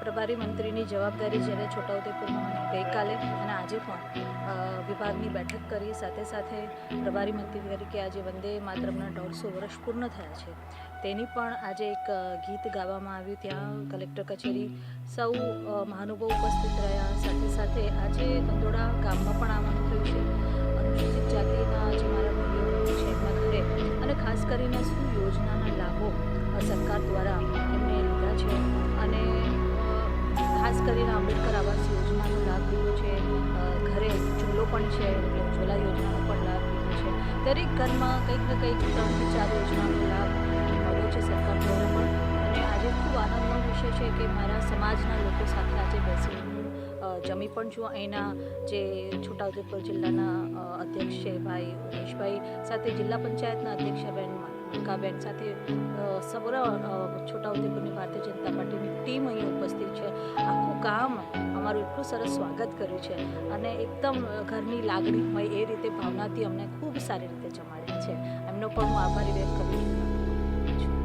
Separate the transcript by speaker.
Speaker 1: પ્રભારી મંત્રીની જવાબદારી જ્યારે છોટાઉદેપુરમાં ગઈકાલે અને આજે પણ વિભાગની બેઠક કરી, સાથે સાથે પ્રભારી મંત્રી તરીકે આજે વંદે માતરમના 150 વર્ષ પૂર્ણ થયા છે તેની પણ આજે એક ગીત ગાવામાં આવ્યું. ત્યાં કલેક્ટર કચેરી સૌ મહાનુભાવો ઉપસ્થિત રહ્યા. સાથે સાથે આજે કંદોડા ગામમાં પણ આવવાનું થયું છે. અનુસૂચિત જાતિના જે મારા ભાઈઓ છે એમના ઘરે, અને ખાસ કરીને શું યોજનાના લાભો સરકાર દ્વારા એમને લીધા છે, અને ખાસ કરીને આંબેડકર આવાસ યોજનાનો લાભ લીધો છે. ઘરે ચૂલો પણ છે એટલે ઉજ્જવલા યોજનાનો પણ લાભ લીધો છે. દરેક ઘરમાં કંઈક ને કંઈક 3 થી 4 યોજનાનો લાભ મળ્યો છે સરકાર દ્વારા પણ. અને આજે ખૂબ આનંદનો વિષય છે કે મારા સમાજના લોકો સાથે આજે બેસી જમી પણ છું. અહીંના જે છોટાઉદેપુર જિલ્લાના અધ્યક્ષ છે ભાઈ ઉમેશભાઈ, સાથે જિલ્લા પંચાયતના અધ્યક્ષ બેન મલકાબેન, સાથે સૌર છોટાઉદેપુરની ભારતીય જનતા પાર્ટીની ટીમ અહીં ઉપસ્થિત છે. આખું ગામ અમારું એટલું સરસ સ્વાગત કર્યું છે અને એકદમ ઘરની લાગણી હોય એ રીતે ભાવનાથી અમને ખૂબ સારી રીતે જમાડ્યા છે. એમનો પણ હું આભારી વ્યક્ત કરું છું.